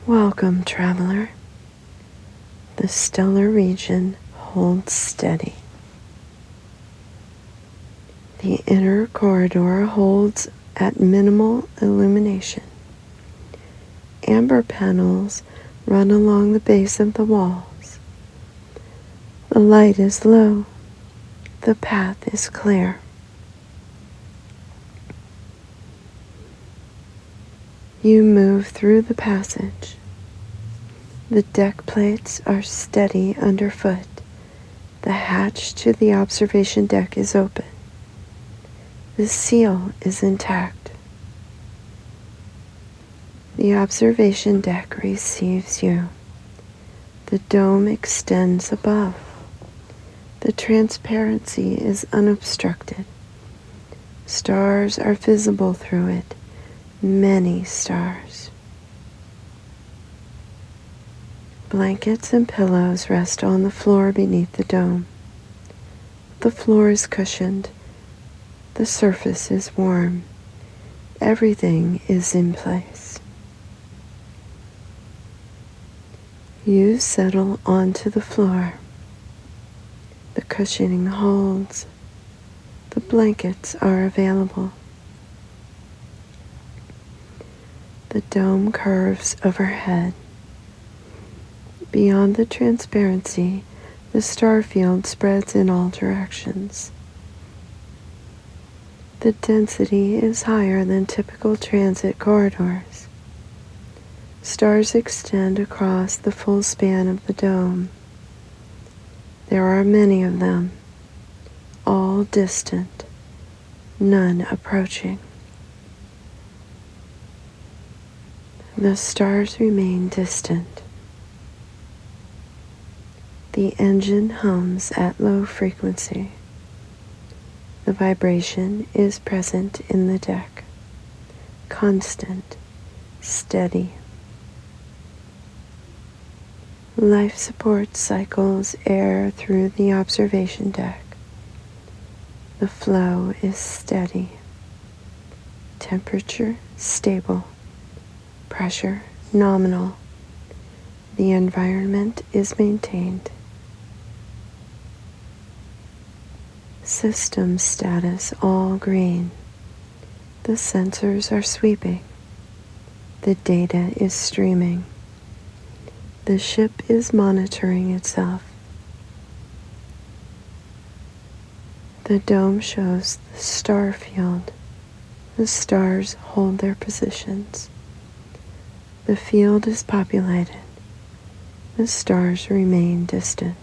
Welcome, traveler. The stellar region holds steady. The inner corridor holds at minimal illumination. Amber panels run along the base of the walls. The light is low. The path is clear. You move through the passage. The deck plates are steady underfoot. The hatch to the observation deck is open. The seal is intact. The observation deck receives you. The dome extends above. The transparency is unobstructed. Stars are visible through it, many stars. Blankets and pillows rest on the floor beneath the dome. The floor is cushioned. The surface is warm. Everything is in place. You settle onto the floor. The cushioning holds. The blankets are available. The dome curves overhead. Beyond the transparency, the star field spreads in all directions. The density is higher than typical transit corridors. Stars extend across the full span of the dome. There are many of them, all distant, none approaching. The stars remain distant. The engine hums at low frequency. The vibration is present in the deck, constant, steady. Life support cycles air through the observation deck. The flow is steady. Temperature stable. Pressure nominal. The environment is maintained. System status all green. The sensors are sweeping. The data is streaming. The ship is monitoring itself. The dome shows the star field. The stars hold their positions. The field is populated. The stars remain distant.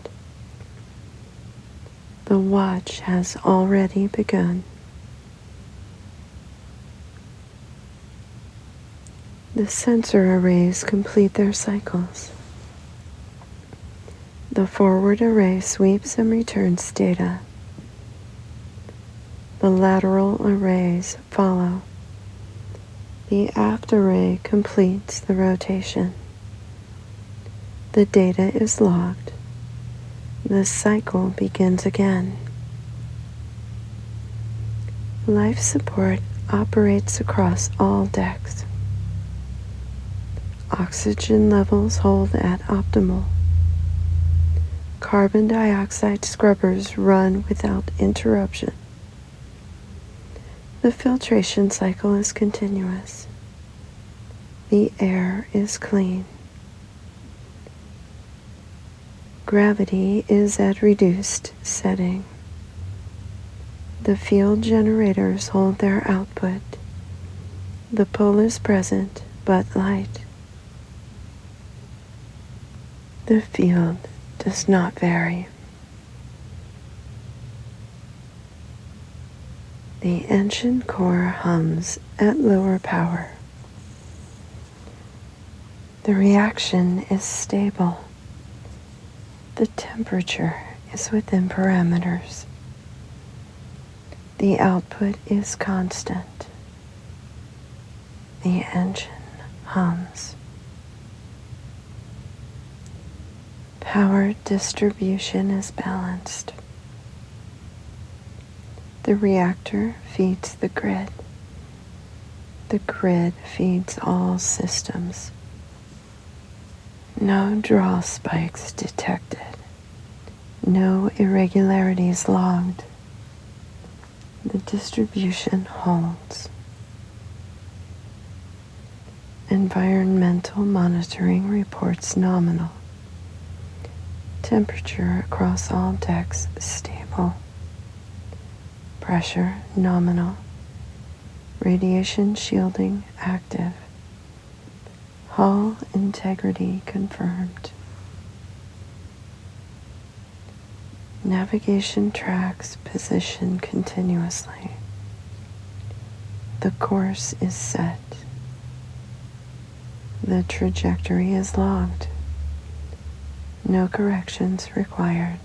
The watch has already begun. The sensor arrays complete their cycles. The forward array sweeps and returns data. The lateral arrays follow. The aft array completes the rotation. The data is logged. The cycle begins again. Life support operates across all decks. Oxygen levels hold at optimal. Carbon dioxide scrubbers run without interruption. The filtration cycle is continuous. The air is clean. Gravity is at reduced setting. The field generators hold their output. The pull is present, but light. The field does not vary. The engine core hums at lower power. The reaction is stable. The temperature is within parameters. The output is constant. The engine hums. Power distribution is balanced. The reactor feeds the grid. The grid feeds all systems. No draw spikes detected. No irregularities logged. The distribution holds. Environmental monitoring reports nominal. Temperature across all decks stable. Pressure nominal. Radiation shielding active. Hull integrity confirmed. Navigation tracks position continuously. The course is set. The trajectory is logged. No corrections required.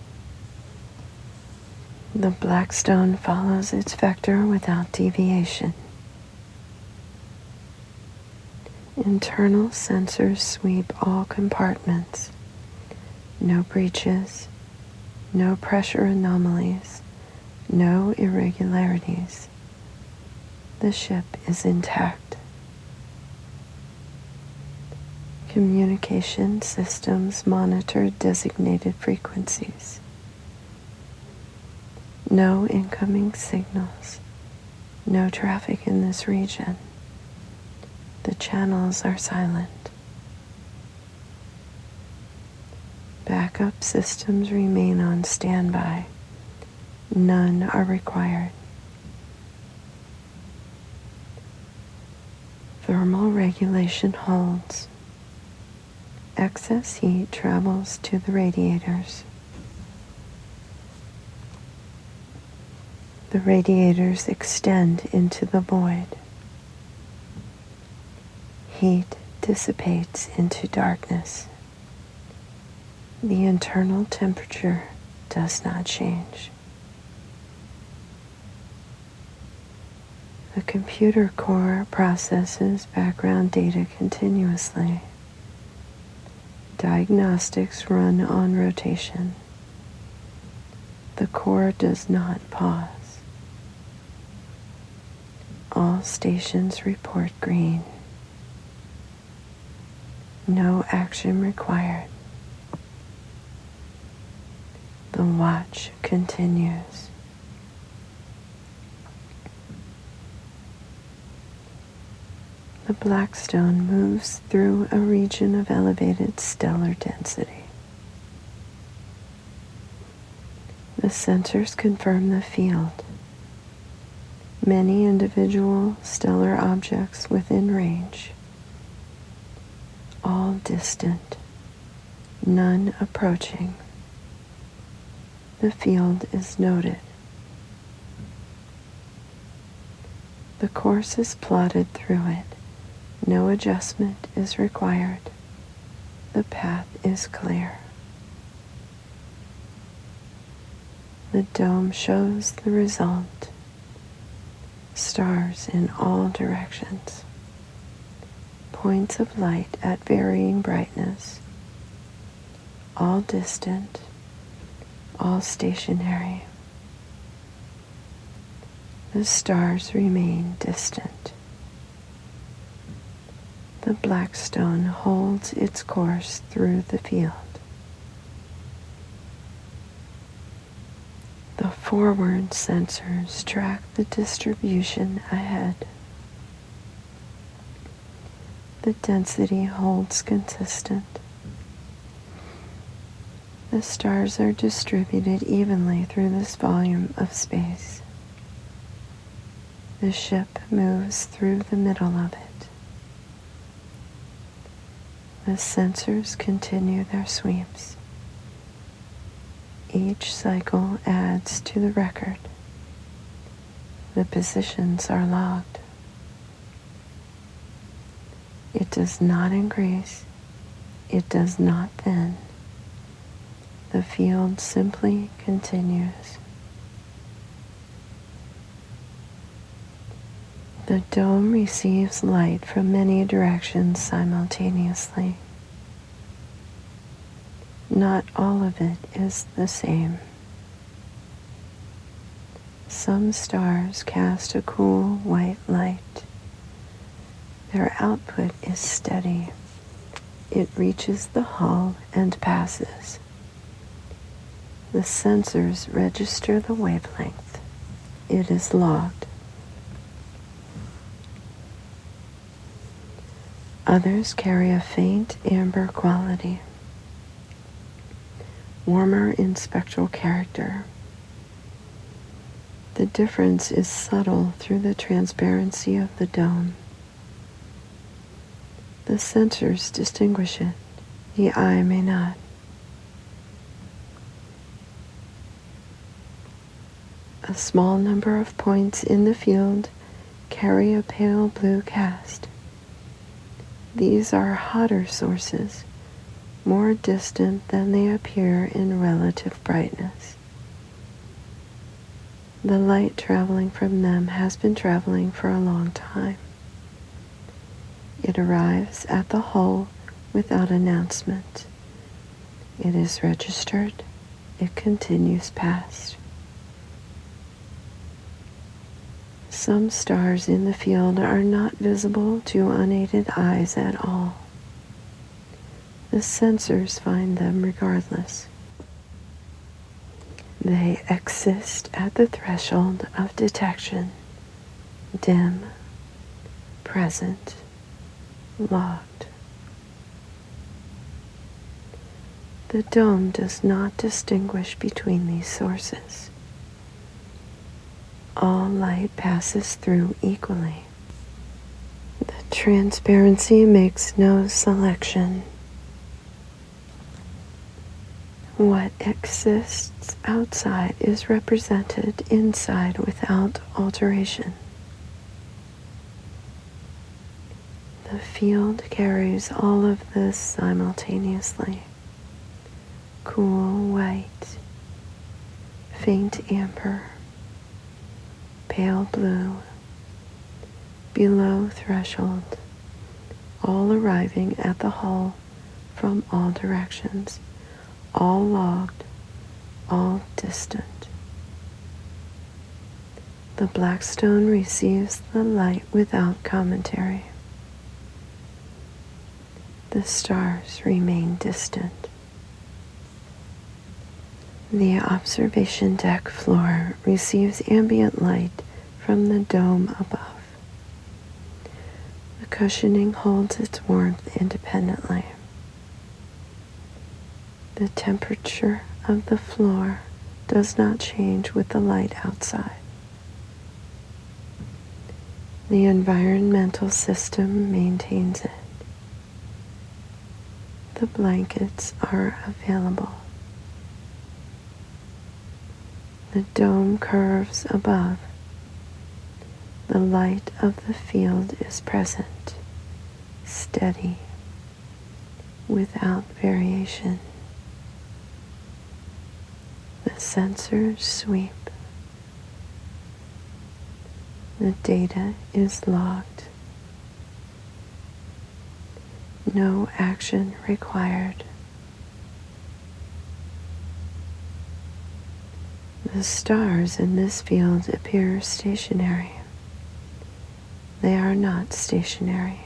The Blackstone follows its vector without deviation. Internal sensors sweep all compartments. No breaches, no pressure anomalies, no irregularities. The ship is intact. Communication systems monitor designated frequencies. No incoming signals. No traffic in this region. The channels are silent. Backup systems remain on standby. None are required. Thermal regulation holds. Excess heat travels to the radiators. The radiators extend into the void. Heat dissipates into darkness. The internal temperature does not change. The computer core processes background data continuously. Diagnostics run on rotation. The core does not pause. All stations report green. No action required. The watch continues. The Blackstone moves through a region of elevated stellar density. The sensors confirm the field. Many individual stellar objects within range. All distant, none approaching. The field is noted. The course is plotted through it. No adjustment is required. The path is clear. The dome shows the result. Stars in all directions. Points of light at varying brightness. All distant, all stationary. The stars remain distant. The Blackstone holds its course through the field. The forward sensors track the distribution ahead. The density holds consistent. The stars are distributed evenly through this volume of space. The ship moves through the middle of it. The sensors continue their sweeps. Each cycle adds to the record. The positions are logged. It does not increase. It does not thin. The field simply continues. The dome receives light from many directions simultaneously. Not all of it is the same. Some stars cast a cool white light. Their output is steady. It reaches the hull and passes. The sensors register the wavelength. It is logged. Others carry a faint amber quality, warmer in spectral character. The difference is subtle through the transparency of the dome. The sensors distinguish it, the eye may not. A small number of points in the field carry a pale blue cast. These are hotter sources, more distant than they appear in relative brightness. The light traveling from them has been traveling for a long time. It arrives at the hull without announcement. It is registered. It continues past. Some stars in the field are not visible to unaided eyes at all. The sensors find them regardless. They exist at the threshold of detection, dim, present, logged. The dome does not distinguish between these sources. All light passes through equally. The transparency makes no selection. What exists outside is represented inside without alteration. The field carries all of this simultaneously. Cool white, faint amber, pale blue, below threshold, all arriving at the hull from all directions, all logged, all distant. The Blackstone receives the light without commentary. The stars remain distant. The observation deck floor receives ambient light from the dome above. The cushioning holds its warmth independently. The temperature of the floor does not change with the light outside. The environmental system maintains it. The blankets are available. The dome curves above. The light of the field is present, steady, without variation. The sensors sweep. The data is logged. No action required. The stars in this field appear stationary. They are not stationary.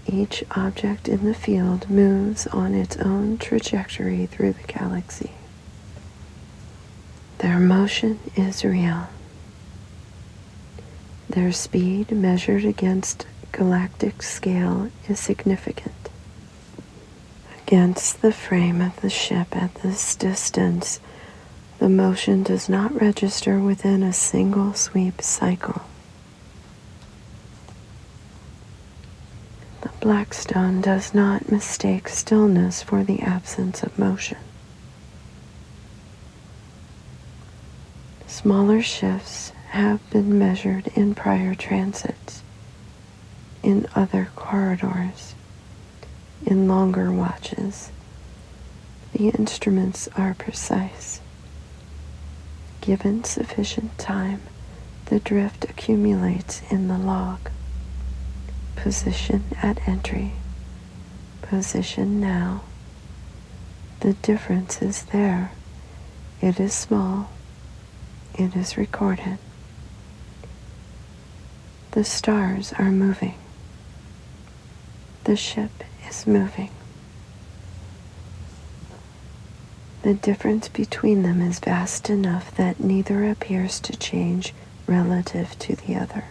Each object in the field moves on its own trajectory through the galaxy. Their motion is real. Their speed measured against galactic scale is significant. Against the frame of the ship at this distance, the motion does not register within a single sweep cycle. The Blackstone does not mistake stillness for the absence of motion. Smaller shifts have been measured in prior transits, in other corridors, in longer watches. The instruments are precise. Given sufficient time, the drift accumulates in the log. Position at entry. Position now. The difference is there. It is small. It is recorded. The stars are moving. The ship is moving. The difference between them is vast enough that neither appears to change relative to the other.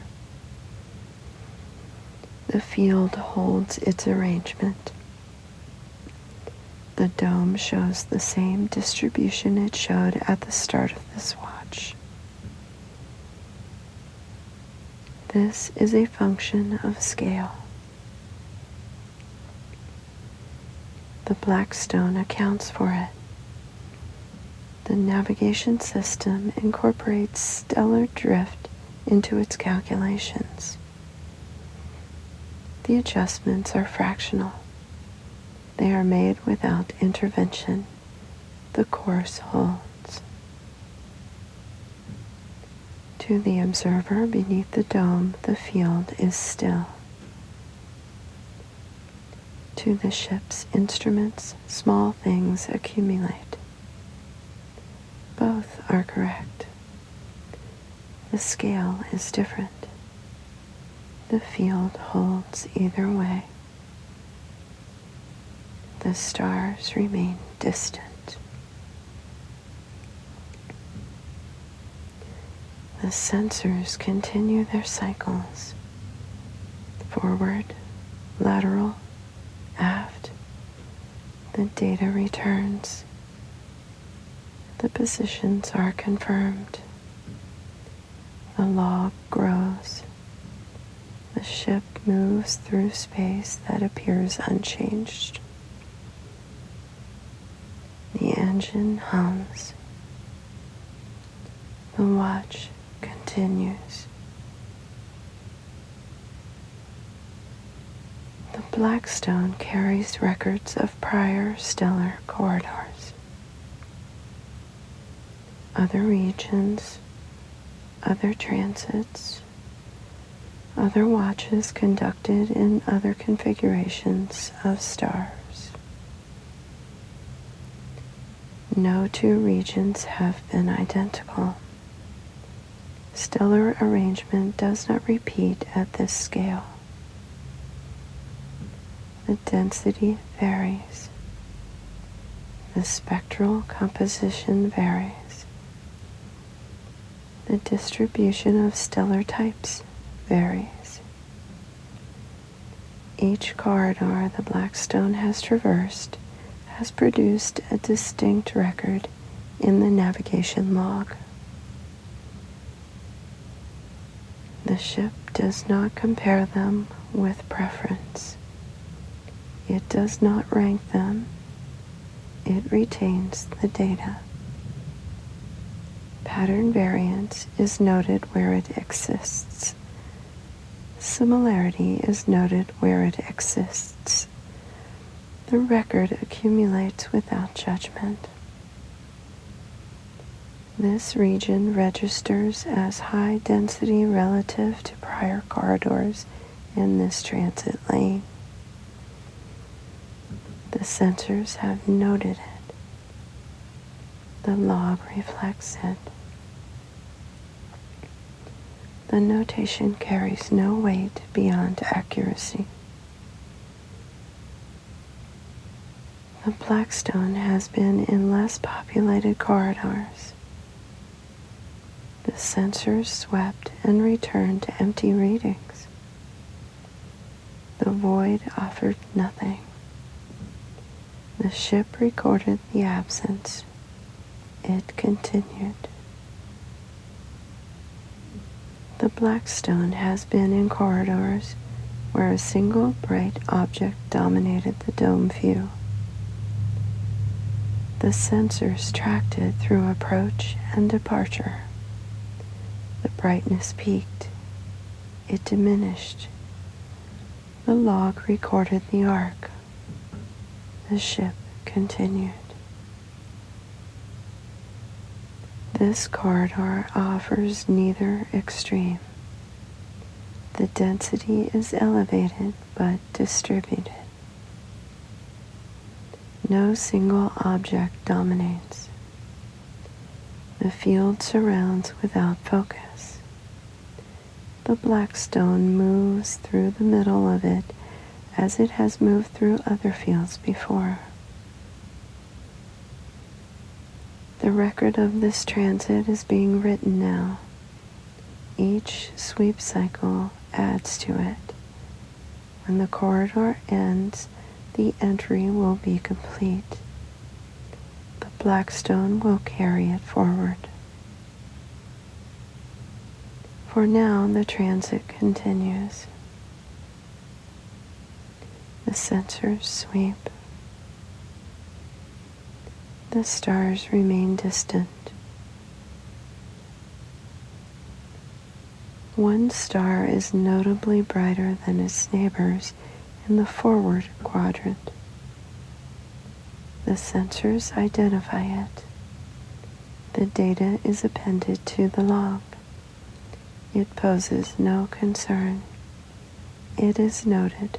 The field holds its arrangement. The dome shows the same distribution it showed at the start of this watch. This is a function of scale. The Blackstone accounts for it. The navigation system incorporates stellar drift into its calculations. The adjustments are fractional. They are made without intervention. The course holds. To the observer beneath the dome, the field is still. To the ship's instruments, small things accumulate. Both are correct. The scale is different. The field holds either way. The stars remain distant. The sensors continue their cycles. Forward, lateral, aft. The data returns. The positions are confirmed. The log grows. The ship moves through space that appears unchanged. The engine hums. The watch continues. The Blackstone carries records of prior stellar corridors. Other regions, other transits, other watches conducted in other configurations of stars. No two regions have been identical. Stellar arrangement does not repeat at this scale. The density varies. The spectral composition varies. The distribution of stellar types varies. Each corridor the Blackstone has traversed has produced a distinct record in the navigation log. The ship does not compare them with preference. It does not rank them. It retains the data. Pattern variance is noted where it exists. Similarity is noted where it exists. The record accumulates without judgment. This region registers as high density relative to prior corridors in this transit lane. The sensors have noted it. The log reflects it. The notation carries no weight beyond accuracy. The Blackstone has been in less populated corridors. The sensors swept and returned empty readings. The void offered nothing. The ship recorded the absence. It continued. The Blackstone has been in corridors where a single bright object dominated the dome view. The sensors tracked it through approach and departure. The brightness peaked. It diminished. The log recorded the arc. The ship continued. This corridor offers neither extreme. The density is elevated but distributed. No single object dominates. The field surrounds without focus. The Blackstone moves through the middle of it as it has moved through other fields before. The record of this transit is being written now. Each sweep cycle adds to it. When the corridor ends, the entry will be complete. The Blackstone will carry it forward. For now, the transit continues. The sensors sweep. The stars remain distant. One star is notably brighter than its neighbors in the forward quadrant. The sensors identify it. The data is appended to the log. It poses no concern. It is noted.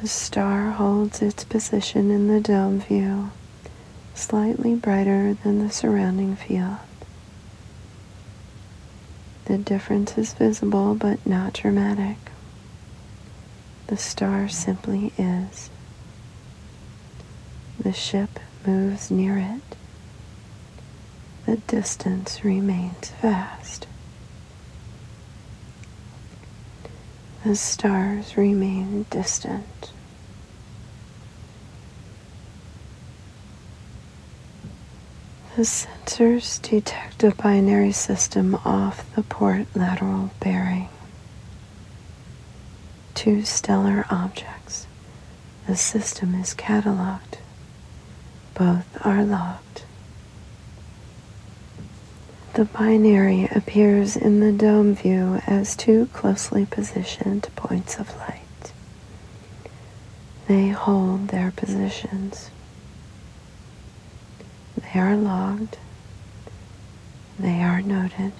The star holds its position in the dome view, slightly brighter than the surrounding field. The difference is visible but not dramatic. The star simply is. The ship moves near it. The distance remains vast. The stars remain distant. The sensors detect a binary system off the port lateral bearing. Two stellar objects. The system is cataloged. Both are logged. The binary appears in the dome view as two closely positioned points of light. They hold their positions. They are logged. They are noted.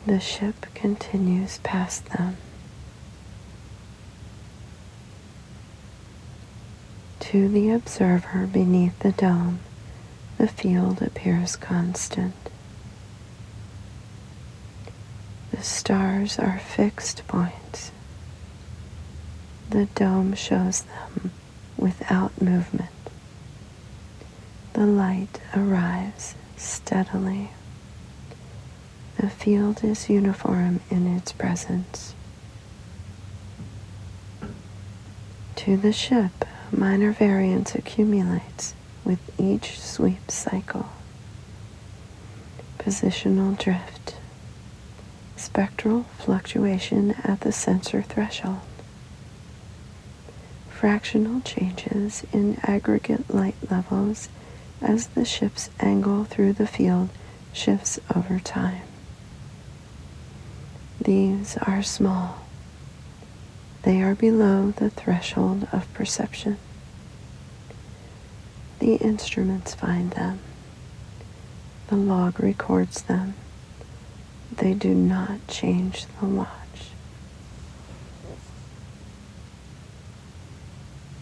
The ship continues past them. To the observer beneath the dome, the field appears constant. The stars are fixed points. The dome shows them without movement. The light arrives steadily. The field is uniform in its presence. To the ship, minor variance accumulates with each sweep cycle. Positional drift, spectral fluctuation at the sensor threshold, fractional changes in aggregate light levels as the ship's angle through the field shifts over time. These are small. They are below the threshold of perception. The instruments find them. The log records them. They do not change the watch.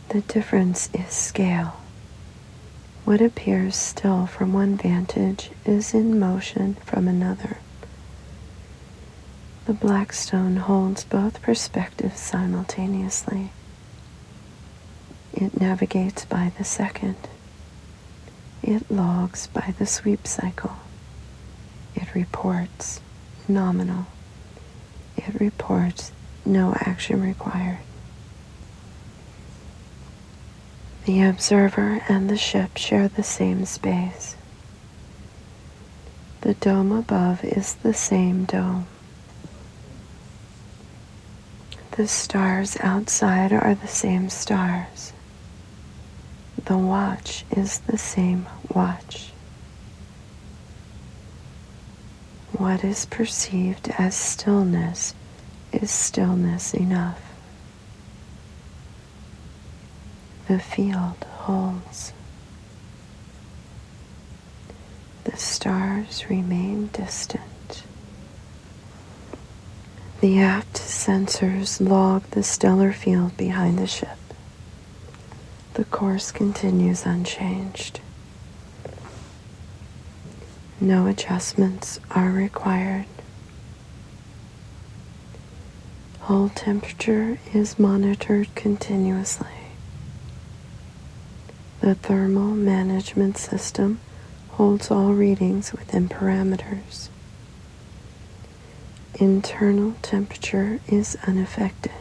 The difference is scale. What appears still from one vantage is in motion from another. The Blackstone holds both perspectives simultaneously. It navigates by the second. It logs by the sweep cycle. It reports nominal. It reports no action required. The observer and the ship share the same space. The dome above is the same dome. The stars outside are the same stars. The watch is the same watch. What is perceived as stillness is stillness enough. The field holds. The stars remain distant. The aft sensors log the stellar field behind the ship. The course continues unchanged. No adjustments are required. Hull temperature is monitored continuously. The thermal management system holds all readings within parameters. Internal temperature is unaffected.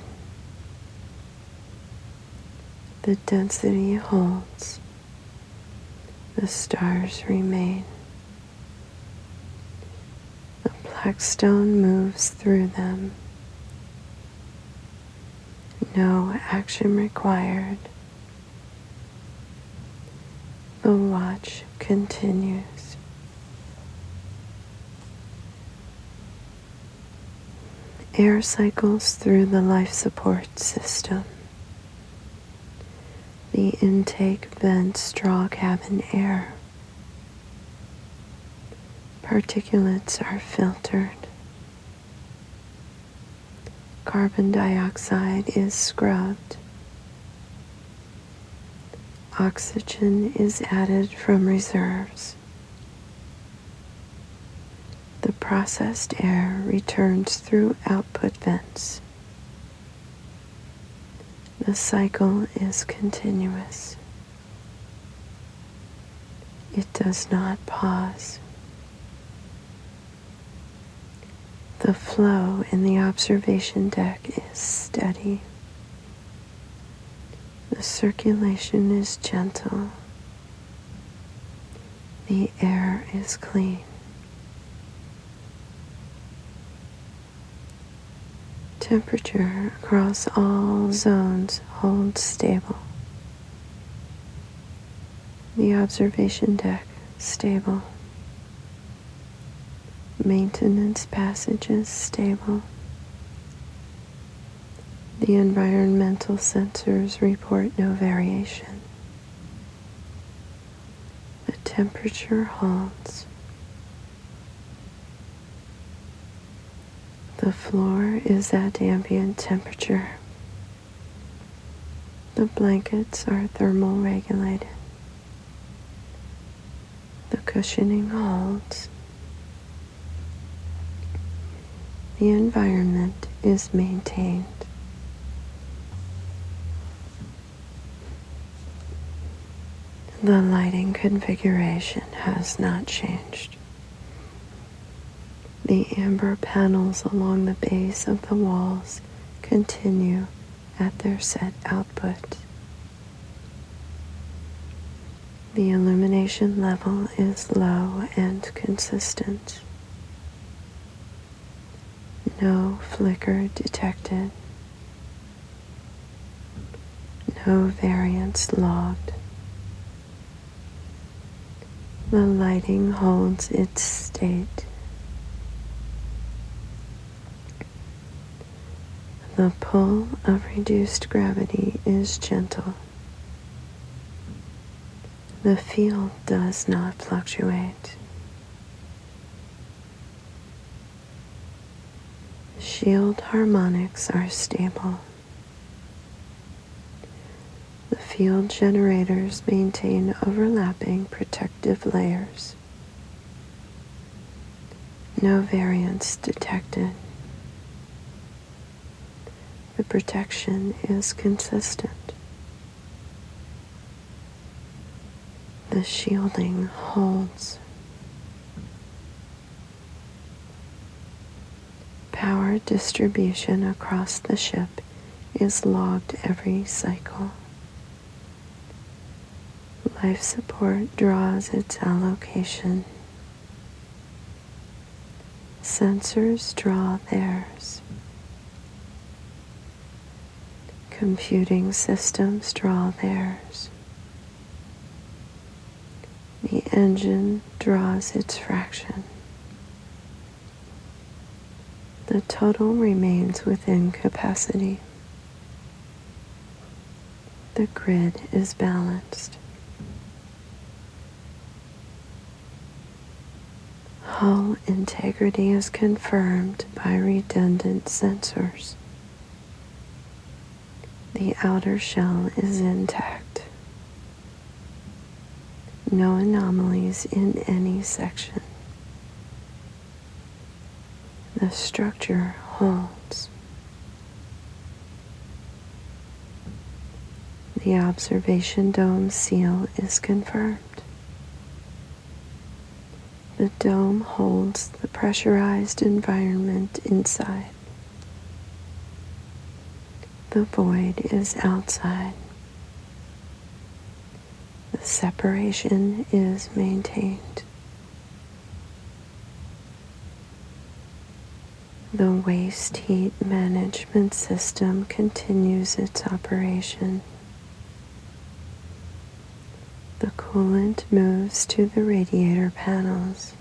The density holds. The stars remain. The Blackstone moves through them. No action required. The watch continues. Air cycles through the life support system. The intake vents draw cabin air. Particulates are filtered. Carbon dioxide is scrubbed. Oxygen is added from reserves. The processed air returns through output vents. The cycle is continuous. It does not pause. The flow in the observation deck is steady. The circulation is gentle. The air is clean. Temperature across all zones holds stable. The observation deck stable. Maintenance passages stable. The environmental sensors report no variation. The temperature holds. The floor is at ambient temperature. The blankets are thermal regulated. The cushioning holds. The environment is maintained. The lighting configuration has not changed. The amber panels along the base of the walls continue at their set output. The illumination level is low and consistent. No flicker detected. No variance logged. The lighting holds its state. The pull of reduced gravity is gentle. The field does not fluctuate. Shield harmonics are stable. The field generators maintain overlapping protective layers. No variance detected. The protection is consistent. The shielding holds. Power distribution across the ship is logged every cycle. Life support draws its allocation. Sensors draw theirs. Computing systems draw theirs. The engine draws its fraction. The total remains within capacity. The grid is balanced. Hull integrity is confirmed by redundant sensors. The outer shell is intact. No anomalies in any section. The structure holds. The observation dome seal is confirmed. The dome holds the pressurized environment inside. The void is outside. The separation is maintained. The waste heat management system continues its operation. The coolant moves to the radiator panels.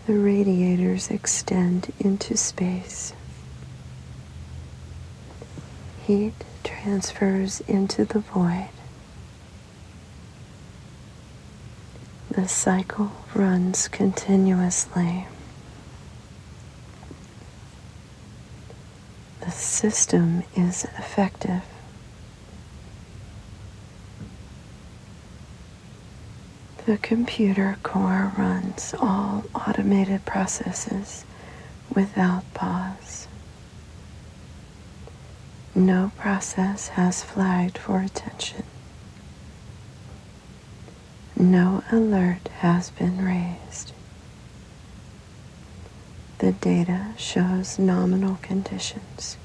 The radiators extend into space. Heat transfers into the void. The cycle runs continuously. The system is effective. The computer core runs all automated processes without pause. No process has flagged for attention. No alert has been raised. The data shows nominal conditions.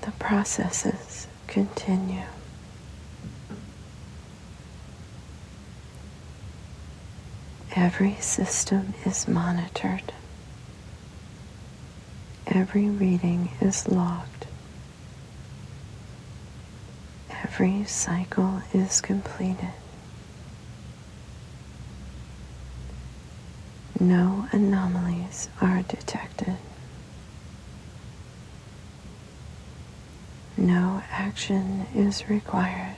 The processes continue. Every system is monitored. Every reading is logged. Every cycle is completed. No anomalies are detected. No action is required.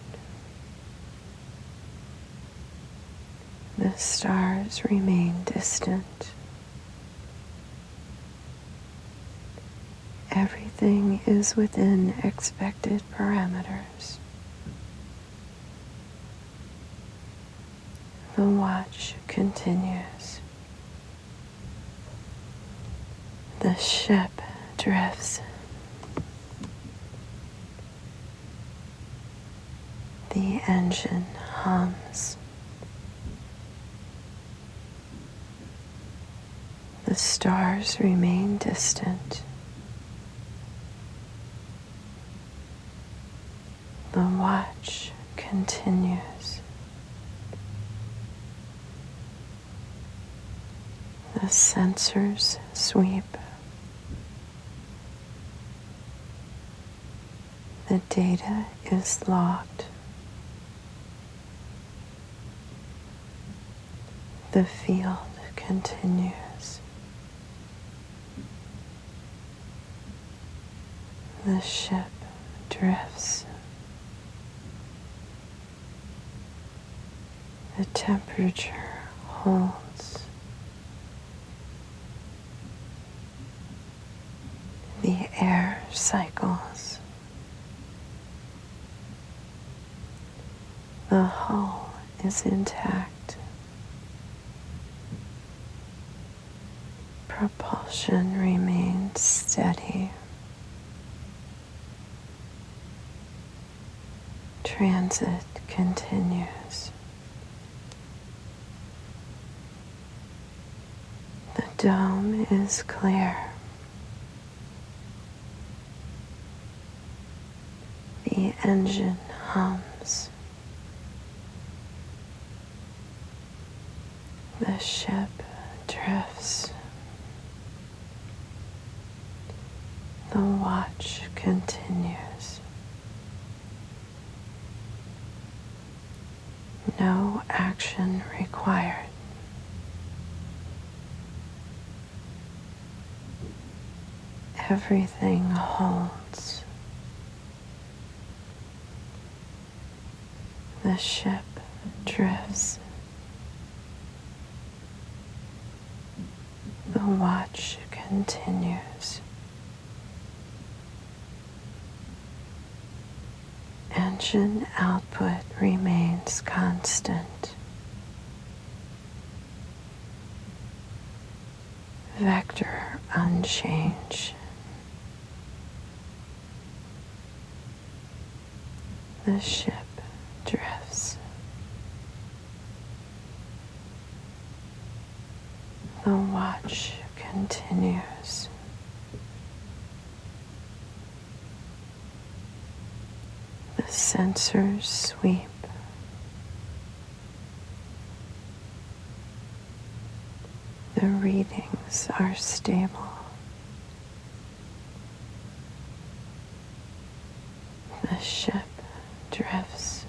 The stars remain distant. Everything is within expected parameters. The watch continues. The ship drifts. The engine hums. The stars remain distant. The watch continues. The sensors sweep. The data is logged. The field continues. The ship drifts. The temperature holds. The air cycles. The hull is intact. Propulsion remains steady. Transit continues. The dome is clear. The engine hums. The ship drifts. The watch continues. No action required. Everything holds. The ship drifts. The watch continues. Engine output remains constant. Vector unchanged. The ship drifts. The watch continues. The sensors sweep. The readings are stable. The ship drifts.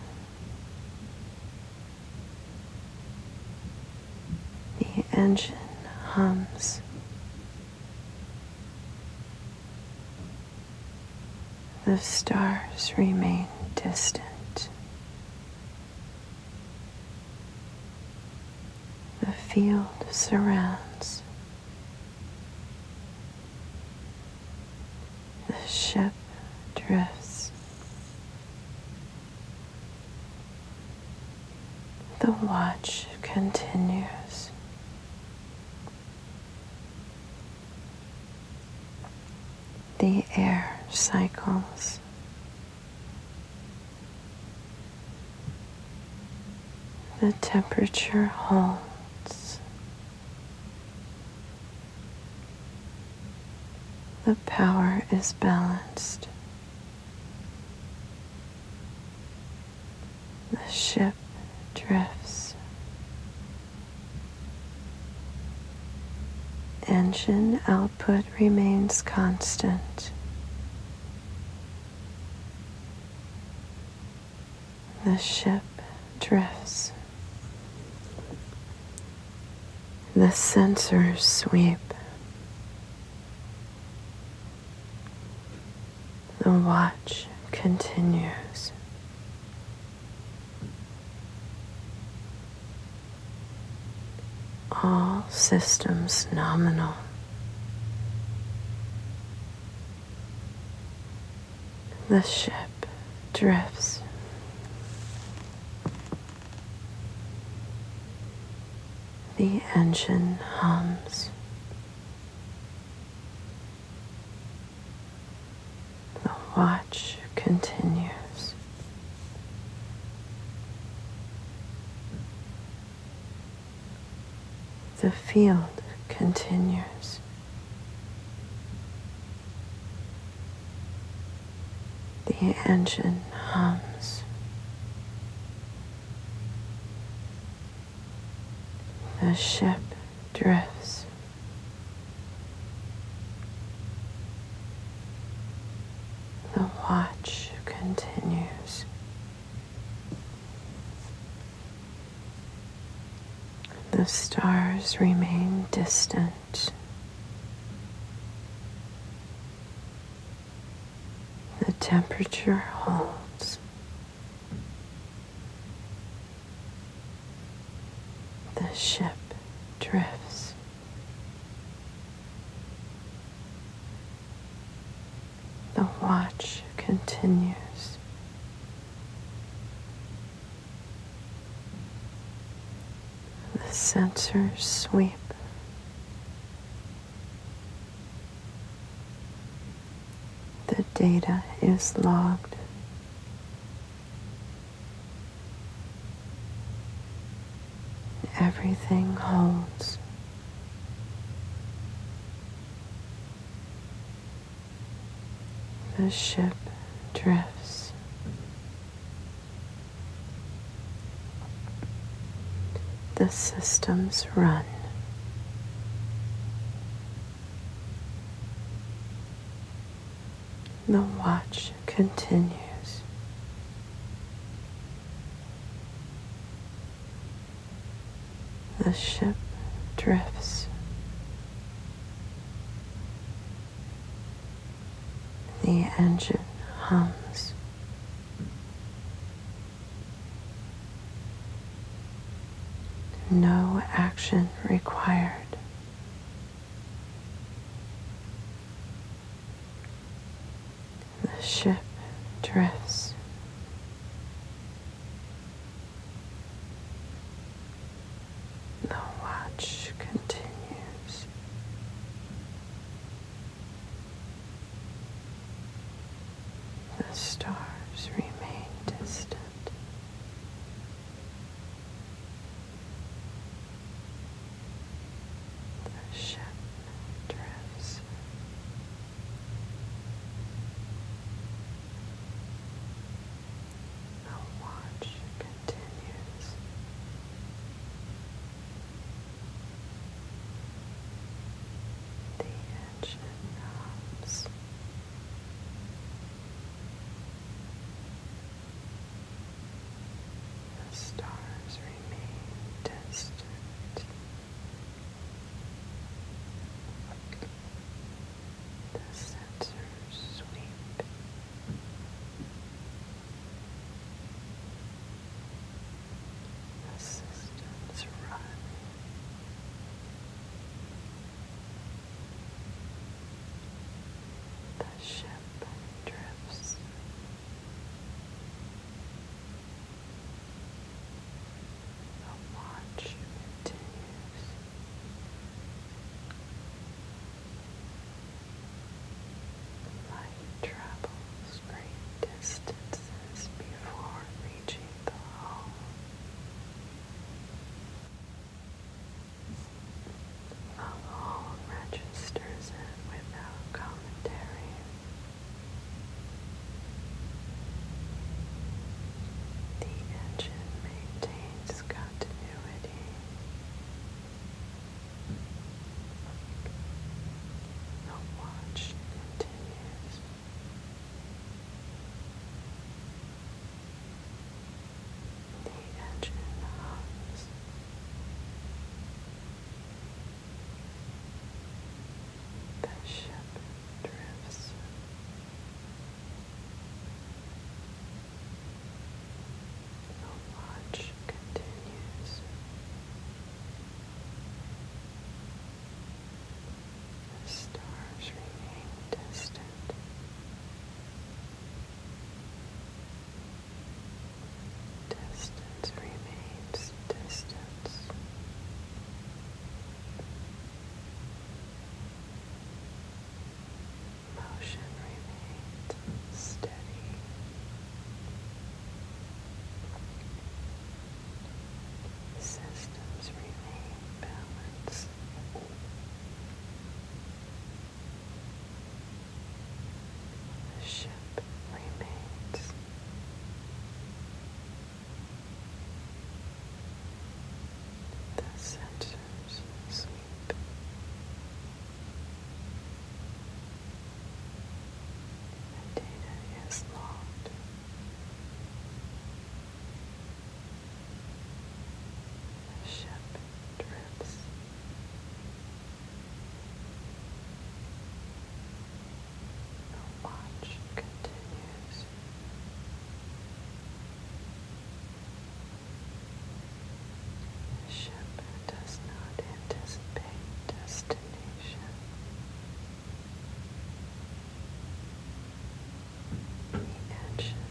The engine hums. The stars remain distant. The field surrounds. The ship drifts. The watch continues. The air cycles. The temperature holds. The power is balanced. The ship drifts. Engine output remains constant. The ship drifts. The sensors sweep. The watch continues. All systems nominal. The ship drifts. The engine hums. The watch continues. The field continues. The engine hums. The ship drifts. The watch continues. The stars remain distant. The temperature holds. The ship drifts. The watch continues. The sensors sweep. The data is logged. Everything holds. The ship drifts. The systems run. The watch continues. The ship drifts. The engine hums. No action required. The ship drifts. The watch continues. The stars remain distant. distant. The ship drifts. The watch continues. The engine hums. The stars remain distant. The sensors sweep. The systems run. The ship drifts. The watch continues. Light travels great distances before reaching the hull. The hull registers it without commentary. The engine maintains continuity. The watch continues. The engine hums. The ship drifts. The watch continues. The stars remain distant. Distance remains distance. Motion remains steady. Systems remain balanced. The ship remains. The sensors sweep. The data is logged. The ship drifts. The watch continues. The ship does not anticipate destination. The engine